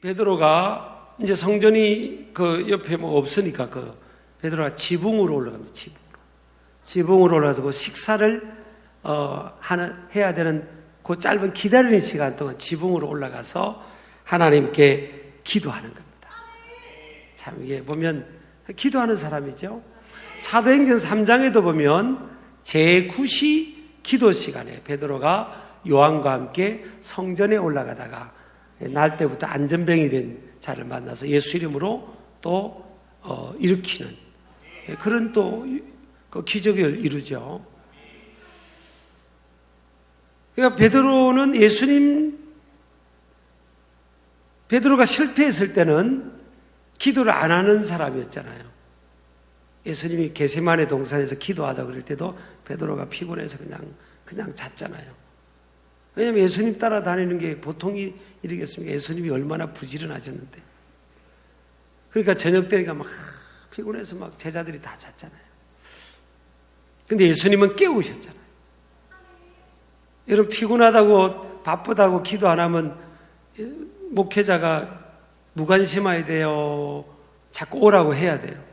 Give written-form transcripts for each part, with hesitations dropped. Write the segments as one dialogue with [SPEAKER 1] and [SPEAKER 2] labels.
[SPEAKER 1] 베드로가 이제 성전이 그 옆에 뭐 없으니까 베드로가 지붕으로 올라갑니다. 지붕으로 올라가서 식사를 해야 되는 그 짧은 기다리는 시간 동안 지붕으로 올라가서 하나님께 기도하는 겁니다. 참 이게 보면 기도하는 사람이죠. 사도행전 3장에도 보면 제9시 기도 시간에 베드로가 요한과 함께 성전에 올라가다가 날 때부터 안전병이 된 자를 만나서 예수 이름으로 또 일으키는 그런 또 그 기적을 이루죠. 그러니까 베드로는 베드로가 실패했을 때는 기도를 안 하는 사람이었잖아요. 예수님이 게세마네 동산에서 기도하자 그럴 때도 베드로가 피곤해서 그냥 잤잖아요. 왜냐하면 예수님 따라다니는 게 보통 일이겠습니까? 예수님이 얼마나 부지런하셨는데. 그러니까 저녁 되니까 막 피곤해서 막 제자들이 다 잤잖아요. 근데 예수님은 깨우셨잖아요. 여러분 피곤하다고 바쁘다고 기도 안 하면 목회자가 무관심해야 돼요? 자꾸 오라고 해야 돼요?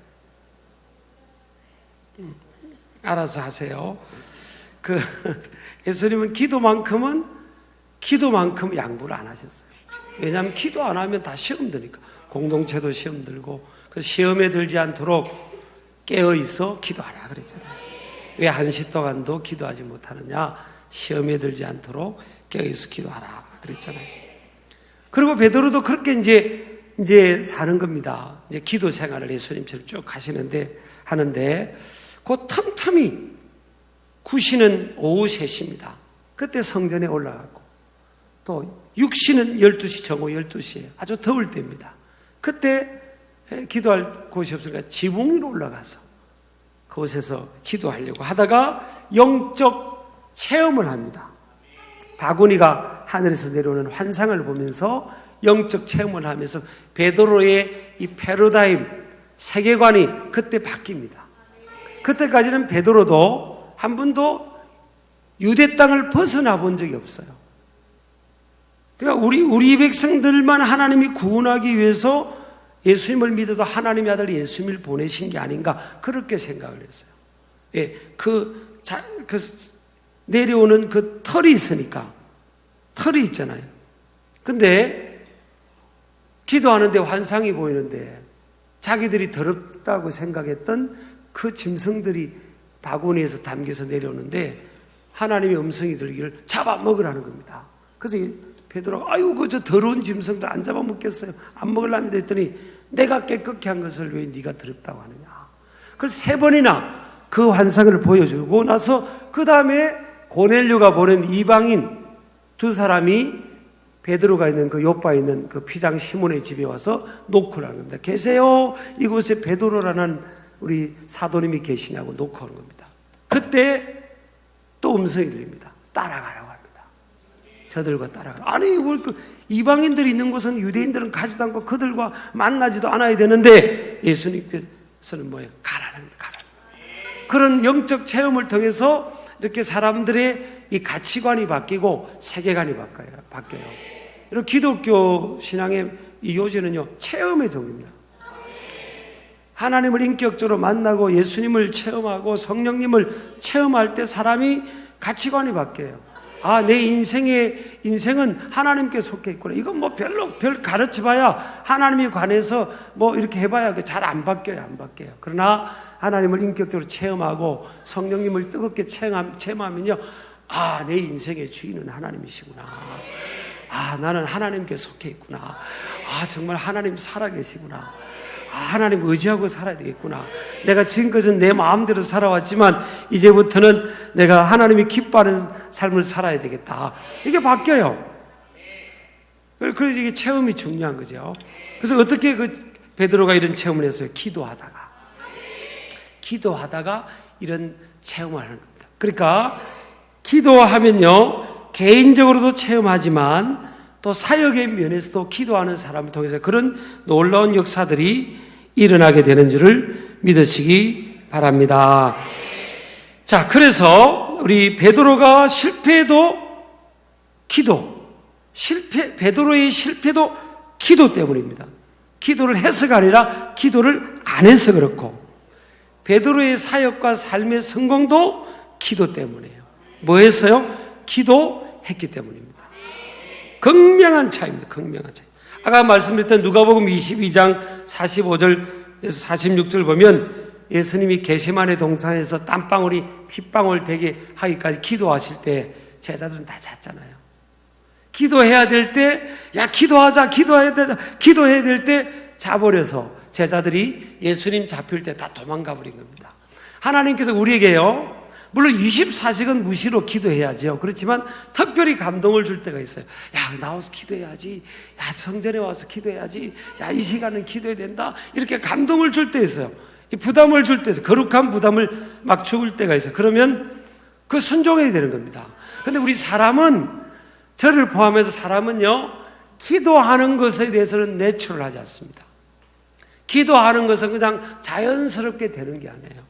[SPEAKER 1] 알아서 하세요. 예수님은 기도만큼 양보를 안 하셨어요. 왜냐하면 기도 안 하면 다 시험 드니까. 공동체도 시험 들고, 그 시험에 들지 않도록 깨어있어 기도하라 그랬잖아요. 왜 1시 동안도 기도하지 못하느냐? 시험에 들지 않도록 깨어있어 기도하라 그랬잖아요. 그리고 베드로도 그렇게 이제 사는 겁니다. 이제 기도 생활을 예수님처럼 쭉 하는데, 그 틈틈이 구시는 오후 3시입니다. 그때 성전에 올라가고, 또 6시는 12시, 정오 12시에 아주 더울 때입니다. 그때 기도할 곳이 없으니까 지붕 위로 올라가서 그곳에서 기도하려고 하다가 영적 체험을 합니다. 바구니가 하늘에서 내려오는 환상을 보면서 영적 체험을 하면서 베드로의 이 패러다임, 세계관이 그때 바뀝니다. 그때까지는 베드로도 한 번도 유대 땅을 벗어나 본 적이 없어요. 그러니까 우리 백성들만 하나님이 구원하기 위해서 예수님을 믿어도 하나님의 아들 예수님을 보내신 게 아닌가 그렇게 생각을 했어요. 예, 내려오는 그 털이 있으니까 털이 있잖아요. 근데 기도하는데 환상이 보이는데 자기들이 더럽다고 생각했던 그 짐승들이 바구니에서 담겨서 내려오는데 하나님의 음성이 들기를 잡아먹으라는 겁니다. 그래서 베드로가 아이고 저 더러운 짐승들 안 잡아먹겠어요. 안 먹으려면 했더니 내가 깨끗게 한 것을 왜 네가 더럽다고 하느냐. 그래서 3번이나 그 환상을 보여주고 나서 그 다음에 고넬료가 보낸 이방인 2사람이 베드로가 있는 그 요바에 있는 그 피장 시몬의 집에 와서 노크를 하는 겁니다. 계세요? 이곳에 베드로라는 우리 사도님이 계시냐고 노크하는 겁니다. 그때 또 음성이 들립니다. 따라가라고 합니다. 저들과 따라가라. 아니 이방인들이 있는 곳은 유대인들은 가지도 않고 그들과 만나지도 않아야 되는데 예수님께서는 뭐예요? 가라는 겁니다. 가라. 그런 영적 체험을 통해서 이렇게 사람들의 이 가치관이 바뀌고 세계관이 바뀌어요. 이런 기독교 신앙의 이 요지는요, 체험의 종입니다. 하나님을 인격적으로 만나고 예수님을 체험하고 성령님을 체험할 때 사람이 가치관이 바뀌어요. 아, 내 인생은 하나님께 속해 있구나. 이건 뭐 별 가르쳐봐야 하나님에 관해서 뭐 이렇게 해봐야 잘 안 바뀌어요. 그러나 하나님을 인격적으로 체험하고 성령님을 뜨겁게 체험하면요, 아, 내 인생의 주인은 하나님이시구나. 아, 나는 하나님께 속해 있구나. 아, 정말 하나님 살아계시구나. 아, 하나님 의지하고 살아야 되겠구나. 내가 지금까지는 내 마음대로 살아왔지만 이제부터는 내가 하나님이 기뻐하는 삶을 살아야 되겠다. 이게 바뀌어요. 그래서 이게 체험이 중요한 거죠. 그래서 어떻게 베드로가 이런 체험을 했어요? 기도하다가 이런 체험을 하는 겁니다. 그러니까 기도하면요, 개인적으로도 체험하지만 또 사역의 면에서도 기도하는 사람을 통해서 그런 놀라운 역사들이 일어나게 되는 줄을 믿으시기 바랍니다. 자, 그래서 우리 베드로가 실패해도 베드로의 실패도 기도 때문입니다. 기도를 해서가 아니라 기도를 안 해서 그렇고, 베드로의 사역과 삶의 성공도 기도 때문이에요. 뭐 했어요? 기도했기 때문입니다. 극명한 차이입니다. 극명한 차이. 아까 말씀드렸던 누가복음 22장 45절에서 46절 보면 예수님이 겟세마네 동산에서 땀방울이 핏방울 되게 하기까지 기도하실 때 제자들은 다 잤잖아요. 기도해야 될 때, 야, 기도하자, 기도해야 될 때 자버려서 제자들이 예수님 잡힐 때 다 도망가 버린 겁니다. 하나님께서 우리에게요, 물론 24시간 무시로 기도해야죠. 그렇지만 특별히 감동을 줄 때가 있어요. 야, 나와서 기도해야지. 야, 성전에 와서 기도해야지. 야, 이 시간은 기도해야 된다. 이렇게 감동을 줄 때 있어요. 이 부담을 줄 때 있어요. 거룩한 부담을 막 줄 때가 있어요. 그러면 그 순종해야 되는 겁니다. 근데 우리 사람은, 저를 포함해서 사람은요, 기도하는 것에 대해서는 내추럴하지 않습니다. 기도하는 것은 그냥 자연스럽게 되는 게 아니에요.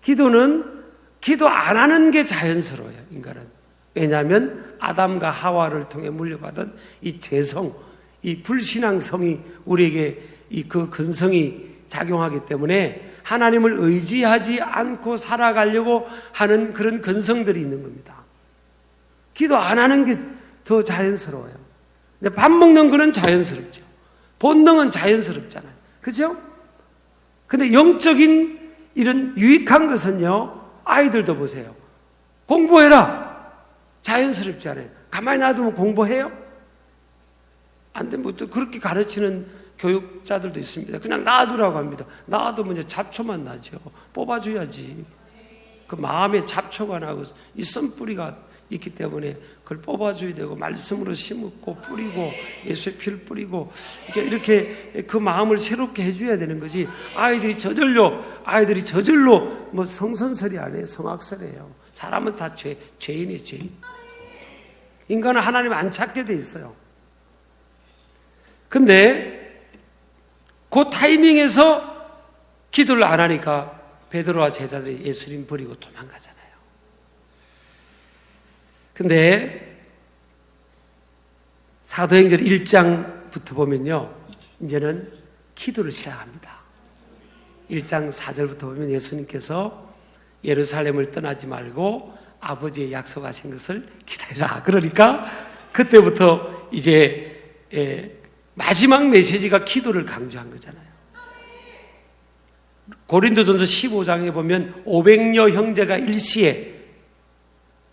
[SPEAKER 1] 기도는 기도 안 하는 게 자연스러워요, 인간은. 왜냐하면 아담과 하와를 통해 물려받은 이 죄성, 이 불신앙성이 우리에게 그 근성이 작용하기 때문에 하나님을 의지하지 않고 살아가려고 하는 그런 근성들이 있는 겁니다. 기도 안 하는 게 더 자연스러워요. 근데 밥 먹는 거는 자연스럽죠. 본능은 자연스럽잖아요. 그죠? 근데 영적인 이런 유익한 것은요, 아이들도 보세요. 공부해라. 자연스럽지 않아요. 가만히 놔두면 공부해요? 안 되면 또 그렇게 가르치는 교육자들도 있습니다. 그냥 놔두라고 합니다. 놔두면 이제 잡초만 나죠. 뽑아줘야지. 그 마음에 잡초가 나고 이 쓴뿌리가 있기 때문에 그걸 뽑아줘야 되고, 말씀으로 심고 뿌리고 예수의 피를 뿌리고 이렇게 그 마음을 새롭게 해줘야 되는 거지. 아이들이 저절로 뭐 성선설이 아니에요. 성악설이에요. 사람은 다 죄인이에요. 죄인. 인간은 하나님 안 찾게 돼 있어요. 근데 그 타이밍에서 기도를 안 하니까 베드로와 제자들이 예수님 버리고 도망가잖아요. 근데 사도행전 1장부터 보면요, 이제는 기도를 시작합니다. 1장 4절부터 보면 예수님께서 예루살렘을 떠나지 말고 아버지의 약속하신 것을 기다리라. 그러니까 그때부터 이제 마지막 메시지가 기도를 강조한 거잖아요. 고린도전서 15장에 보면 500여 형제가 일시에,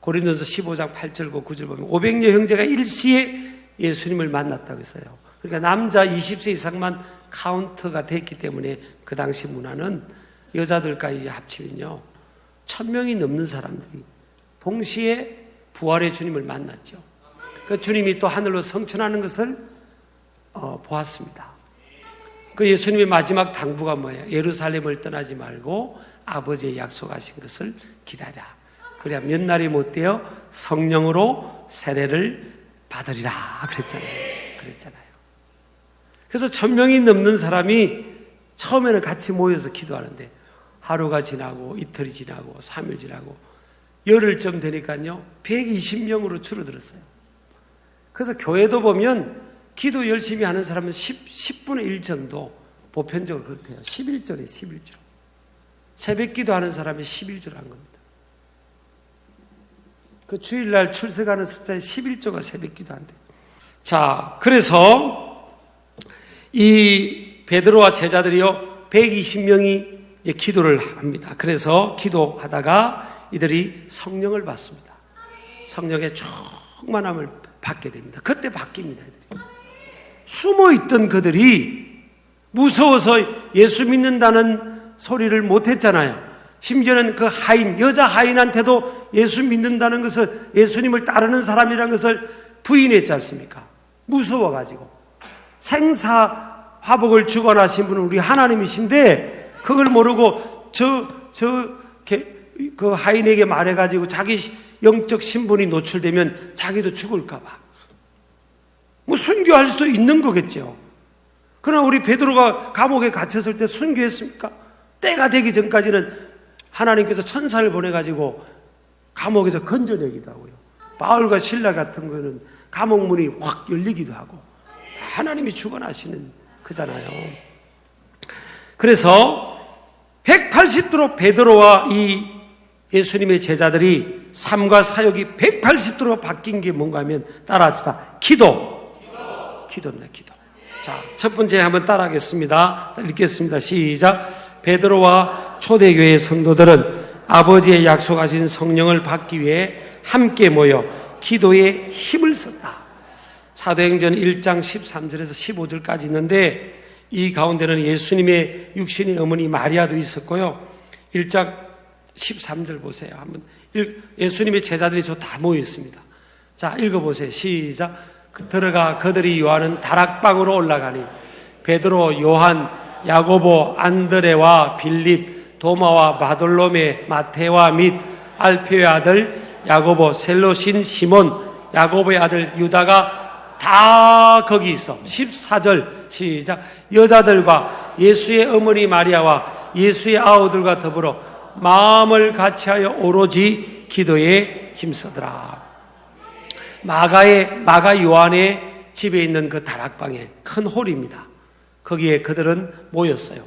[SPEAKER 1] 고린도전서 15장 8절과 9절 보면 500여 형제가 일시에 예수님을 만났다고 했어요. 그러니까 남자 20세 이상만 카운트가 됐기 때문에 그 당시 문화는 여자들까지 합치면요, 1000명이 넘는 사람들이 동시에 부활의 주님을 만났죠. 그 주님이 또 하늘로 성천하는 것을 보았습니다. 그 예수님의 마지막 당부가 뭐예요? 예루살렘을 떠나지 말고 아버지의 약속하신 것을 기다려. 그래야 몇 날이 못 되어 성령으로 세례를 받으리라 그랬잖아요. 그래서 1000명이 넘는 사람이 처음에는 같이 모여서 기도하는데 하루가 지나고 이틀이 지나고 3일 지나고 열흘쯤 되니까요 120명으로 줄어들었어요. 그래서 교회도 보면 기도 열심히 하는 사람은 10분의 1 정도 보편적으로 그렇대요. 11조래 11조. 새벽 기도하는 사람이 11조를 한 겁니다. 그 주일날 출석하는 숫자의 11조가 새벽 기도한대요. 자, 그래서 이 베드로와 제자들이요 120명이 이제 기도를 합니다. 그래서 기도하다가 이들이 성령을 받습니다. 성령의 충만함을 받게 됩니다. 그때 바뀝니다. 이들이. 숨어있던 그들이 무서워서 예수 믿는다는 소리를 못했잖아요. 심지어는 그 하인, 여자 하인한테도 예수 믿는다는 것을, 예수님을 따르는 사람이라는 것을 부인했지 않습니까? 무서워가지고. 생사화복을 주관하신 분은 우리 하나님이신데 그걸 모르고 그 하인에게 말해가지고 자기 영적 신분이 노출되면 자기도 죽을까봐 뭐 순교할 수도 있는 거겠죠. 그러나 우리 베드로가 감옥에 갇혔을 때 순교했습니까? 때가 되기 전까지는 하나님께서 천사를 보내가지고 감옥에서 건져내기도 하고요. 바울과 실라 같은 거는 감옥문이 확 열리기도 하고 하나님이 주관하시는 그잖아요. 그래서 180도로 베드로와 이 예수님의 제자들이 삶과 사역이 180도로 바뀐 게 뭔가 하면 따라합시다. 기도입니다. 기도. 자, 첫 번째 한번 따라하겠습니다. 읽겠습니다. 시작. 베드로와 초대교회 성도들은 아버지의 약속하신 성령을 받기 위해 함께 모여 기도에 힘을 썼다. 사도행전 1장 13절에서 15절까지 있는데 이 가운데는 예수님의 육신의 어머니 마리아도 있었고요. 1장 13절 보세요. 한번 예수님의 제자들이 저 다 모여 있습니다. 자, 읽어보세요. 시작. 들어가 그들이 요하는 다락방으로 올라가니 베드로, 요한, 야고보, 안드레와 빌립, 도마와 바돌로메, 마테와 및 알페의 아들 야고보, 셀로신 시몬, 야고보의 아들 유다가 다 거기 있어. 14절 시작. 여자들과 예수의 어머니 마리아와 예수의 아우들과 더불어 마음을 같이하여 오로지 기도에 힘쓰더라. 마가 요한의 집에 있는 그 다락방에 큰 홀입니다. 거기에 그들은 모였어요.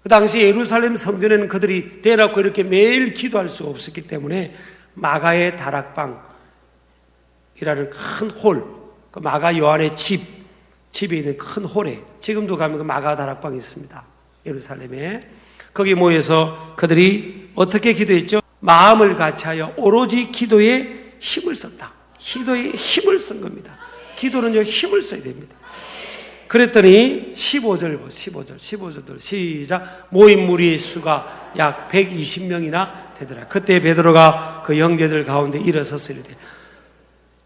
[SPEAKER 1] 그 당시 예루살렘 성전에는 그들이 대놓고 이렇게 매일 기도할 수가 없었기 때문에 마가의 다락방이라는 큰 홀, 그 마가 요한의 집에 있는 큰 홀에 지금도 가면 그 마가 다락방이 있습니다. 예루살렘에. 거기 모여서 그들이 어떻게 기도했죠? 마음을 같이하여 오로지 기도에 힘을 썼다. 기도에 힘을 쓴 겁니다. 기도는요, 힘을 써야 됩니다. 그랬더니 15절 시작. 모인 무리의 수가 약 120명이나 되더라. 그때 베드로가 그 형제들 가운데 일어서서 이르되,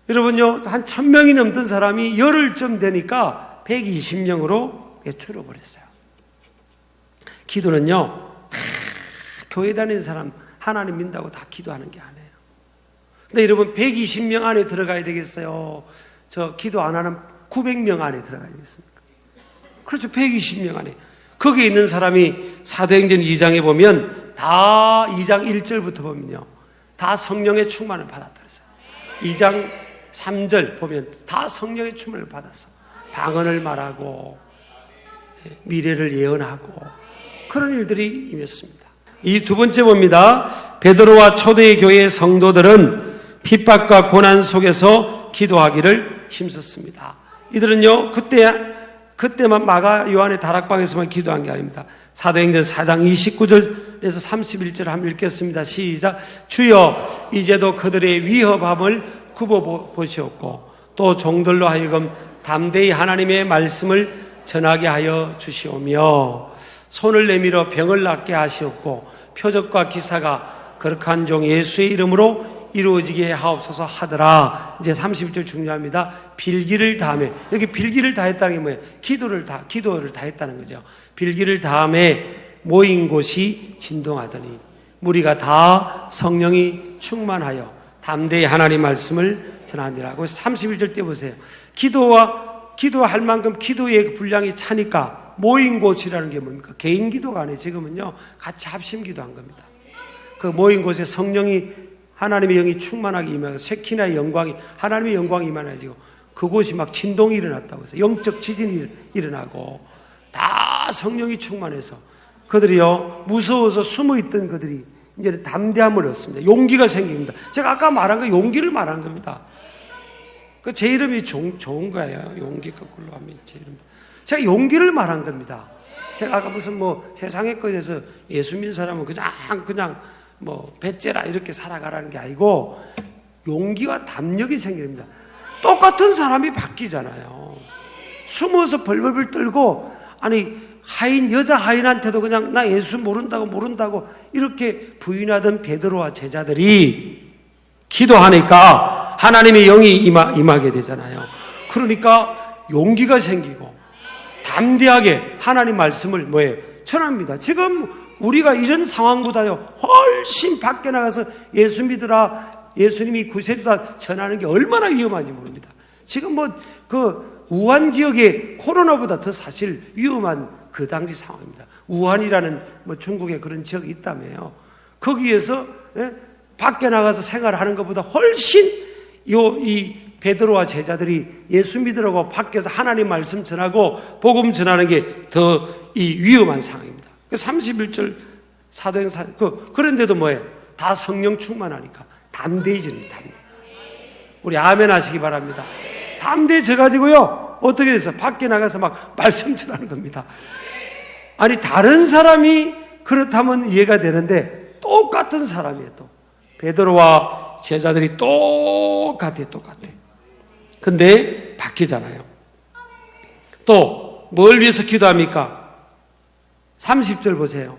[SPEAKER 1] 여러분요, 한 1000명이 넘던 사람이 열흘쯤 되니까 120명으로 줄어버렸어요. 기도는요, 다 교회 다니는 사람 하나님 믿는다고 다 기도하는 게 아니에요. 근데 여러분 120명 안에 들어가야 되겠어요? 저 기도 안 하는 900명 안에 들어가야 되겠습니까? 그렇죠. 120명 안에. 거기에 있는 사람이 사도행전 2장에 보면 다 2장 1절부터 보면요, 다 성령의 충만을 받았다 그랬어요. 2장 3절 보면 다 성령의 충만을 받았어. 방언을 말하고 미래를 예언하고 그런 일들이 임했습니다. 이 두 번째 봅니다. 베드로와 초대 교회의 성도들은 핍박과 고난 속에서 기도하기를 힘썼습니다. 이들은요, 그때만 마가 요한의 다락방에서만 기도한 게 아닙니다. 사도행전 4장 29절에서 31절 한번 읽겠습니다. 시작. 주여, 이제도 그들의 위협함을 굽어보시옵고 또 종들로 하여금 담대히 하나님의 말씀을 전하게 하여 주시오며 손을 내밀어 병을 낫게 하시옵고 표적과 기사가 거룩한 종 예수의 이름으로 이루어지게 하옵소서 하더라. 이제 31절 중요합니다. 빌기를 다하며, 여기 빌기를 다했다는 게 뭐예요? 기도를 다했다는 거죠. 빌기를 다함에 모인 곳이 진동하더니 무리가 다 성령이 충만하여 담대히 하나님 말씀을 전하니라고. 31절 때 보세요. 기도할 만큼 기도의 분량이 차니까 모인 곳이라는 게 뭡니까? 개인 기도가 아니에요. 지금은요, 같이 합심 기도한 겁니다. 그 모인 곳에 성령이, 하나님의 영이 충만하게 임하고 쉐키나의 영광이, 하나님의 영광이 임하지고 그곳이 막 진동이 일어났다고 해서 영적 지진이 일어나고 다 성령이 충만해서 그들이요, 무서워서 숨어있던 그들이 이제 담대함을 얻습니다. 용기가 생깁니다. 제가 아까 말한 거 용기를 말한 겁니다. 그 제 이름이 좋은 거예요. 용기 거꾸로 하면 제 이름. 제가 용기를 말한 겁니다. 제가 아까 무슨 세상의 것에서 예수 믿는 사람은 그냥 배째라 이렇게 살아가라는 게 아니고 용기와 담력이 생깁니다. 똑같은 사람이 바뀌잖아요. 숨어서 벌벌벌 떨고, 아니 여자 하인한테도 그냥 나 예수 모른다고 이렇게 부인하던 베드로와 제자들이 기도하니까 하나님의 영이 임하게 되잖아요. 그러니까 용기가 생기고 담대하게 하나님 말씀을 전합니다. 지금 우리가 이런 상황보다요, 훨씬 밖에 나가서 예수 믿으라, 예수님이 구세주다 전하는 게 얼마나 위험한지 모릅니다. 지금 그 우한 지역의 코로나보다 더 사실 위험한 그 당시 상황입니다. 우한이라는 중국에 그런 지역이 있다며요. 거기에서 밖에 나가서 생활하는 것보다 훨씬 이 베드로와 제자들이 예수 믿으라고 밖에서 하나님 말씀 전하고 복음 전하는 게 더 이 위험한 상황입니다. 그 31절 사도행전 그런데도 뭐예요? 다 성령 충만하니까 담대해집니다. 담대. 우리 아멘 하시기 바랍니다. 담대해져 가지고요 어떻게 돼서 밖에 나가서 막 말씀 전하는 겁니다. 아니 다른 사람이 그렇다면 이해가 되는데 똑같은 사람이에요. 또 베드로와 제자들이 똑같아요. 근데 바뀌잖아요. 또 뭘 위해서 기도합니까? 30절 보세요.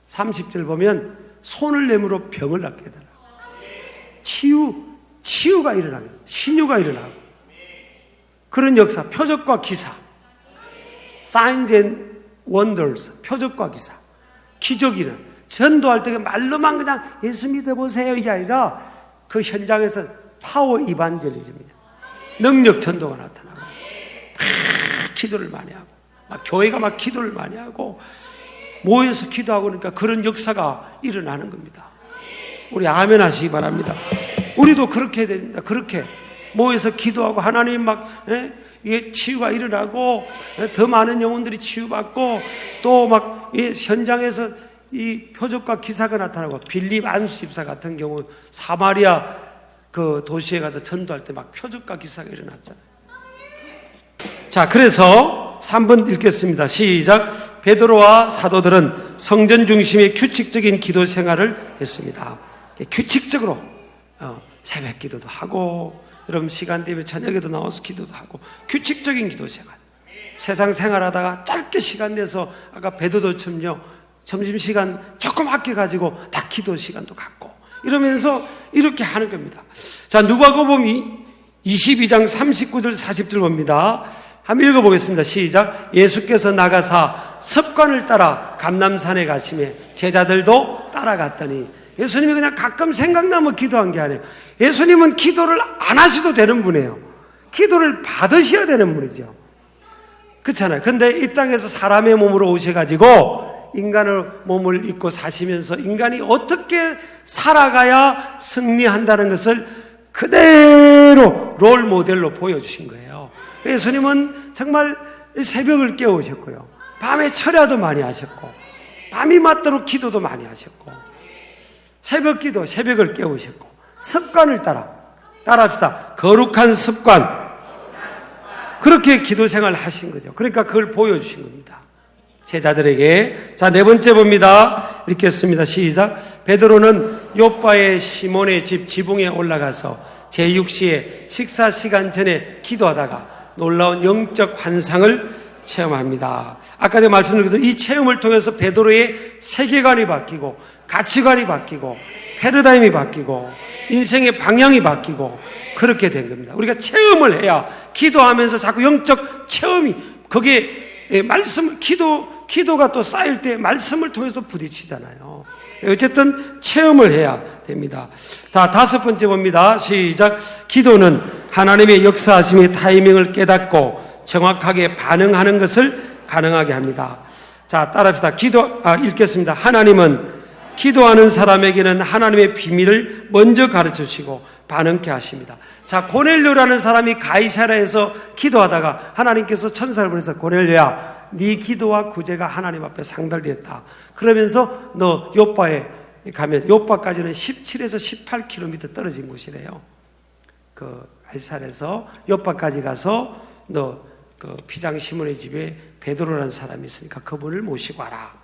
[SPEAKER 1] 30절 보면 손을 내밀어 병을 낫게 해달라. 치유가 일어나게, 신유가 일어나고 그런 역사, 표적과 기사, signs and wonders, 표적과 기사, 기적이는 전도할 때 말로만 그냥 예수 믿어보세요 이게 아니라 그 현장에서 파워 이반젤리즘이에요. 능력 전도가 나타나고 기도를 많이 하고 막 교회가 막 기도를 많이 하고 모여서 기도하고 그러니까 그런 역사가 일어나는 겁니다. 우리 아멘 하시기 바랍니다. 우리도 그렇게 됩니다. 그렇게 모여서 기도하고 하나님 막 이게 치유가 일어나고 더 많은 영혼들이 치유받고 또 막 현장에서 이 표적과 기사가 나타나고 빌립 안수 집사 같은 경우 사마리아 그 도시에 가서 전도할 때 막 표적과 기사가 일어났잖아요. 자, 그래서 3번 읽겠습니다. 시작. 베드로와 사도들은 성전 중심의 규칙적인 기도 생활을 했습니다. 규칙적으로 새벽 기도도 하고 여러분 시간 되면 저녁에도 나와서 기도도 하고 규칙적인 기도 생활. 세상 생활하다가 짧게 시간 내서 아까 베드로처럼요 점심시간 조금 아껴가지고 다 기도 시간도 갖고 이러면서 이렇게 하는 겁니다. 자, 누가복음 22장 39절 40절 봅니다. 한번 읽어보겠습니다. 시작. 예수께서 나가사 습관을 따라 감람산에 가시매 제자들도 따라갔더니 예수님이 그냥 가끔 생각나면 기도한 게 아니에요. 예수님은 기도를 안 하셔도 되는 분이에요. 기도를 받으셔야 되는 분이죠. 그렇잖아요. 근데 이 땅에서 사람의 몸으로 오셔가지고 인간의 몸을 입고 사시면서 인간이 어떻게 살아가야 승리한다는 것을 그대로 롤 모델로 보여주신 거예요. 예수님은 정말 새벽을 깨우셨고요. 밤에 철야도 많이 하셨고 밤이 맞도록 기도도 많이 하셨고 새벽 기도, 새벽을 깨우셨고 습관을 따라합시다. 거룩한 습관. 그렇게 기도 생활을 하신 거죠. 그러니까 그걸 보여주신 겁니다. 제자들에게. 자, 네 번째 봅니다. 읽겠습니다. 시작. 베드로는 요빠의 시몬의 집 지붕에 올라가서 제6시에 식사 시간 전에 기도하다가 놀라운 영적 환상을 체험합니다. 아까 제가 말씀드린 이 체험을 통해서 베드로의 세계관이 바뀌고 가치관이 바뀌고 패러다임이 바뀌고 인생의 방향이 바뀌고 그렇게 된 겁니다. 우리가 체험을 해야 기도하면서 자꾸 영적 체험이 거기에 말씀 기도가 또 쌓일 때 말씀을 통해서 부딪히잖아요. 어쨌든 체험을 해야 됩니다. 다 다섯 번째 봅니다. 시작. 기도는 하나님의 역사하심의 타이밍을 깨닫고 정확하게 반응하는 것을 가능하게 합니다. 자, 따라합시다. 읽겠습니다. 하나님은 기도하는 사람에게는 하나님의 비밀을 먼저 가르쳐 주시고 반응케 하십니다. 자, 고넬료라는 사람이 가이사랴에서 기도하다가 하나님께서 천사를 보내서 고넬료야, 네 기도와 구제가 하나님 앞에 상달되었다. 그러면서 너 요빠에 가면 요빠까지는 17에서 18km 떨어진 곳이래요. 그 가이사랴에서 요빠까지 가서 너 그 피장 시몬의 집에 베드로라는 사람이 있으니까 그분을 모시고 와라.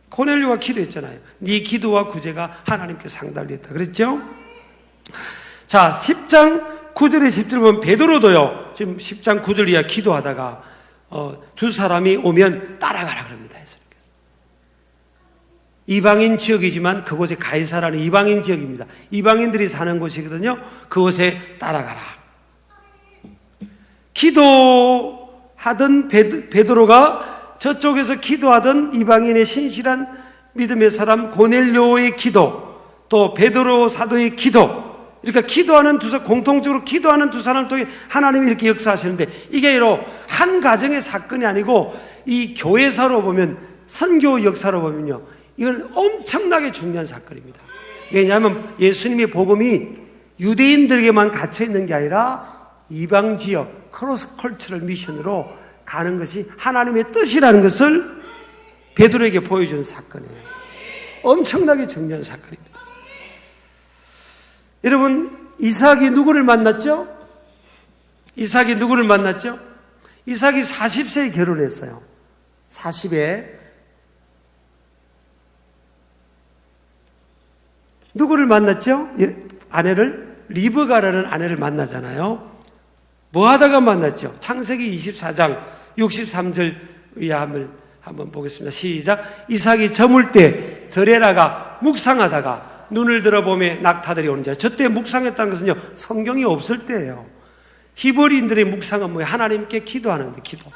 [SPEAKER 1] 고넬료가 기도했잖아요. 네 기도와 구제가 하나님께 상달됐다 그랬죠? 자, 10장 9절에 10절 보면 베드로도요 지금 10장 9절 이하 기도하다가 두 사람이 오면 따라가라 그럽니다. 예수님께서. 이방인 지역이지만 그곳에 가이사라는 이방인 지역입니다. 이방인들이 사는 곳이거든요. 그곳에 따라가라. 기도하던 베드로가 저쪽에서 기도하던 이방인의 신실한 믿음의 사람 고넬료의 기도, 또 베드로 사도의 기도, 그러니까 기도하는 공통적으로 기도하는 두 사람을 통해 하나님이 이렇게 역사하시는데 이게 바로 한 가정의 사건이 아니고 이 교회사로 보면 선교 역사로 보면요 이건 엄청나게 중요한 사건입니다. 왜냐하면 예수님의 복음이 유대인들에게만 갇혀 있는 게 아니라 이방 지역 크로스 컬처럴 미션으로 가는 것이 하나님의 뜻이라는 것을 베드로에게 보여주는 사건이에요. 엄청나게 중요한 사건입니다. 여러분, 이삭이 누구를 만났죠? 이삭이 40세에 결혼했어요. 40에 누구를 만났죠? 리브가라는 아내를 만나잖아요. 뭐 하다가 만났죠? 창세기 24장 63절 의함을 한번 보겠습니다. 시작. 이삭이 저물 때 들에 나가 묵상하다가 눈을 들어보며 낙타들이 오는 자. 저때 묵상했다는 것은요, 성경이 없을 때예요. 히브리인들의 묵상은 뭐예요? 하나님께 기도하는 거예요. 기도.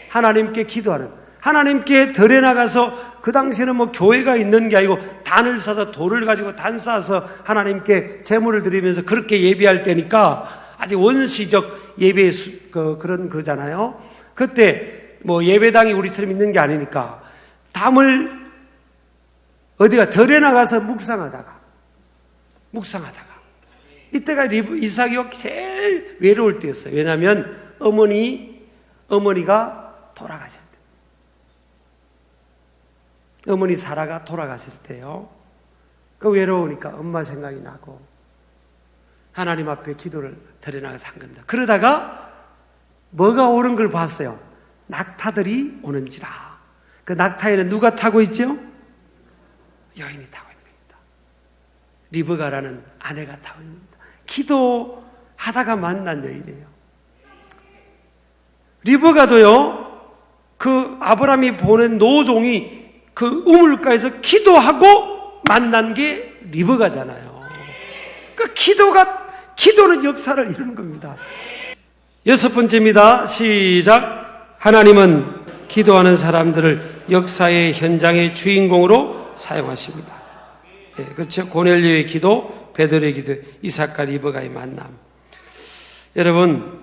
[SPEAKER 1] 하나님께 기도하는. 하나님께 들에 나가서 그 당시에는 뭐 교회가 있는 게 아니고 단을 사서 돌을 가지고 단 쌓아서 하나님께 제물을 드리면서 그렇게 예배할 때니까 아직 원시적 예배의 그런 거잖아요. 그때 뭐 예배당이 우리처럼 있는 게 아니니까 담을 어디가 덜에 나가서 묵상하다가 이때가 이삭이 제일 외로울 때였어요. 왜냐하면 어머니가 돌아가실 때, 어머니 사라가 돌아가실 때요. 그 외로우니까 엄마 생각이 나고 하나님 앞에 기도를 드려나가서 한 겁니다. 그러다가 뭐가 오는 걸 봤어요. 낙타들이 오는지라. 그 낙타에는 누가 타고 있죠? 여인이 타고 있는 겁니다. 리브가라는 아내가 타고 있는 겁니다. 기도하다가 만난 여인이에요. 리브가도요, 그 아브라함이 보낸 노종이 그 우물가에서 기도하고 만난 게 리브가잖아요. 그 기도는 역사를 이루는 겁니다. 6번째입니다. 시작. 하나님은 기도하는 사람들을 역사의 현장의 주인공으로 사용하십니다. 네, 그렇죠. 고넬료의 기도, 베드로의 기도, 이삭과 리브가의 만남. 여러분,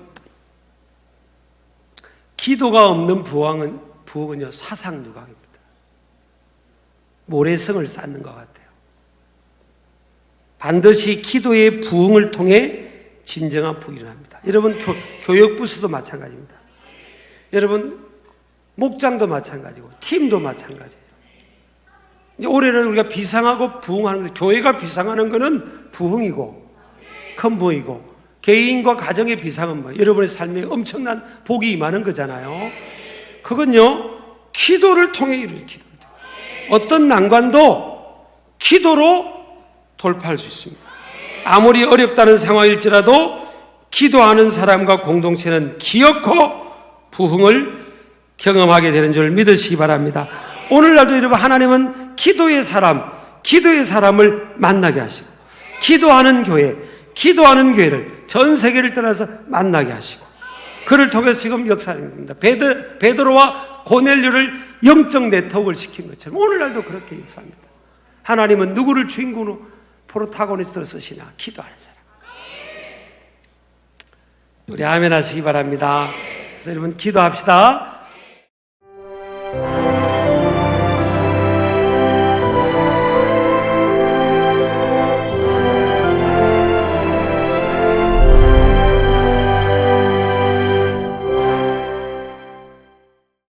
[SPEAKER 1] 기도가 없는 부흥은요, 사상누각입니다. 모래성을 쌓는 것 같아요. 반드시 기도의 부흥을 통해 진정한 부흥이 일어납니다. 여러분, 교육부서도 마찬가지입니다. 여러분, 목장도 마찬가지고 팀도 마찬가지예요. 이제 올해는 우리가 비상하고 부흥하는 것, 교회가 비상하는 것은 부흥이고 큰 부흥이고, 개인과 가정의 비상은 뭐 여러분의 삶에 엄청난 복이 임하는 거잖아요. 그건요, 기도를 통해 이루어진 기도입니다. 어떤 난관도 기도로 돌파할 수 있습니다. 아무리 어렵다는 상황일지라도 기도하는 사람과 공동체는 기어코 부흥을 경험하게 되는 줄 믿으시기 바랍니다. 오늘날도 여러분, 하나님은 기도의 사람을 만나게 하시고, 기도하는 교회를 전 세계를 떠나서 만나게 하시고, 그를 통해서 지금 역사합니다. 베드로와 고넬료를 영적 네트워크를 시킨 것처럼 오늘날도 그렇게 역사합니다. 하나님은 누구를 주인공으로 프로타고니스트로 쓰시나? 기도하는 사람. 우리 아멘 하시기 바랍니다. 그래서 여러분, 기도합시다.